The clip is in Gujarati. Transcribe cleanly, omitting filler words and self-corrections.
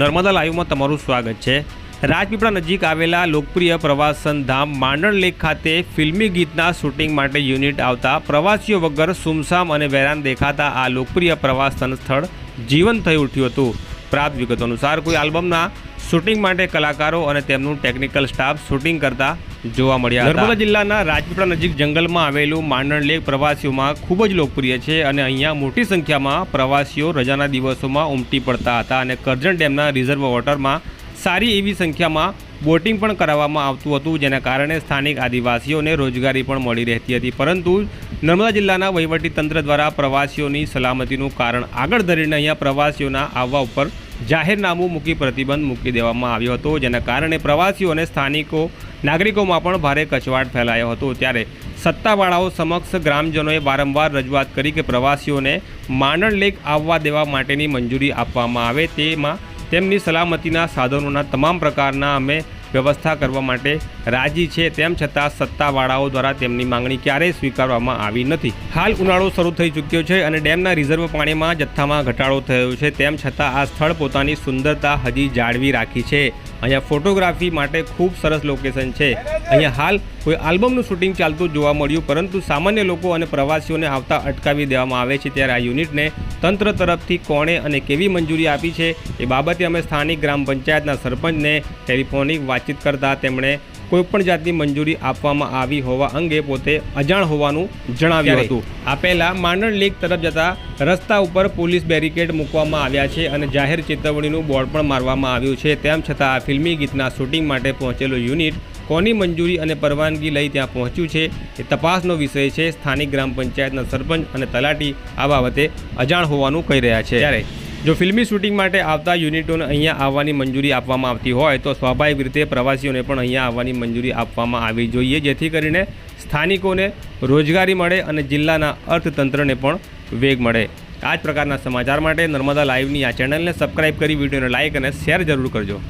નર્મદા લાઈવમાં તમારું સ્વાગત છે। રાજપીપળા નજીક આવેલા લોકપ્રિય પ્રવાસન ધામ માંડણ લેક ખાતે ફિલ્મી ગીતના શૂટિંગ માટે યુનિટ આવતા પ્રવાસીઓ વગર સુમસામ અને વેરાન દેખાતા આ લોકપ્રિય પ્રવાસન સ્થળ જીવંત થઈ ઉઠ્યું હતું। પ્રાપ્ત વિગતો અનુસાર કોઈ આલ્બમના શૂટિંગ માટે કલાકારો અને તેમનું ટેકનિકલ સ્ટાફ શૂટિંગ કરતા જોવા મળ્યા હતા। નર્મદા જિલ્લાના રાજપીપળા નજીક જંગલમાં આવેલું માંડણ લેક પ્રવાસીઓમાં ખૂબ જ લોકપ્રિય છે અને અહીંયા મોટી સંખ્યામાં પ્રવાસીઓ રજાના દિવસોમાં ઉમટી પડતા હતા અને કરજણ ડેમના રિઝર્વ વોટરમાં સારી એવી સંખ્યામાં બોટિંગ પણ કરાવવામાં આવતું હતું, જેના કારણે સ્થાનિક આદિવાસીઓને રોજગારી પણ મળી રહેતી હતી। પરંતુ નર્મદા જિલ્લાના વહીવટીતંત્ર દ્વારા પ્રવાસીઓની સલામતીનું કારણ આગળ ધરીને અહીંયા પ્રવાસીઓના આવવા ઉપર જાહેરનામું મૂકી પ્રતિબંધ મૂકી દેવામાં આવ્યો હતો, જેના કારણે પ્રવાસીઓ અને નાગરિકોમાં પણ ભારે કચવાટ ફેલાયો હતો। ત્યારે સત્તાવાળાઓ સમક્ષ ગ્રામજનોએ વારંવાર રજૂઆત કરી કે પ્રવાસીઓને માંડણ લેક આવવા દેવા માટેની મંજૂરી આપવામાં આવે, તેમાં તેમની સલામતીના સાધનોના તમામ પ્રકારના અમે વ્યવસ્થા કરવા માટે રાજી છે। તેમ છતાં સત્તાવાળાઓ દ્વારા તેમની માંગણી ક્યારેય સ્વીકારવામાં આવી નથી। હાલ ઉનાળો શરૂ થઈ ચૂક્યો છે અને ડેમના રિઝર્વ પાણીમાં જથ્થામાં ઘટાડો થયો છે, તેમ છતાં આ સ્થળ પોતાની સુંદરતા હજી જાળવી રાખી છે। અહીંયા ફોટોગ્રાફી માટે ખૂબ સરસ લોકેશન છે। અહીંયા હાલ કોઈ આલ્બમનું શૂટિંગ ચાલતું જોવા મળ્યું, પરંતુ સામાન્ય લોકો અને પ્રવાસીઓને આવતા અટકાવી દેવામાં આવે છે। ત્યારે આ યુનિટને તંત્ર તરફથી કોણે અને કેવી મંજૂરી આપી છે એ બાબતે અમે સ્થાનિક ગ્રામ પંચાયતના સરપંચને ટેલિફોનિક વાતચીત કરતાં તેમણે કોઈપણ જાતની મંજૂરી આપવામાં આવી હોવા અંગે પોતે અજાણ હોવાનું જણાવ્યું હતું। આ પહેલાં માંડણ લેક તરફ જતા રસ્તા ઉપર પોલીસ બેરિકેડ મૂકવામાં આવ્યા છે અને જાહેર ચેતવણીનું બોર્ડ પણ મારવામાં આવ્યું છે। તેમ છતાં આ ફિલ્મી ગીતના શૂટિંગ માટે પહોંચેલું યુનિટ કોની મંજૂરી અને પરવાનગી લઈ ત્યાં પહોંચ્યું છે એ તપાસનો વિષય છે। સ્થાનિક ગ્રામ પંચાયતના સરપંચ અને તલાટી આ બાબતે અજાણ હોવાનું કહી રહ્યા છે। ત્યારે જો ફિલ્મી શૂટિંગ માટે આવતા યુનિટોને અહીંયા આવવાની મંજૂરી આપવામાં આવતી હોય તો સ્વાભાવિક રીતે પ્રવાસીઓને પણ અહીંયા આવવાની મંજૂરી આપવામાં આવવી જોઈએ, જેથી કરીને સ્થાનિકોને રોજગારી મળે અને જિલ્લાના અર્થતંત્રને પણ વેગ મળે। આ જ પ્રકારના સમાચાર માટે નર્મદા લાઈવની આ ચેનલને સબસ્ક્રાઈબ કરી વિડીયોને લાઇક અને શેર જરૂર કરજો।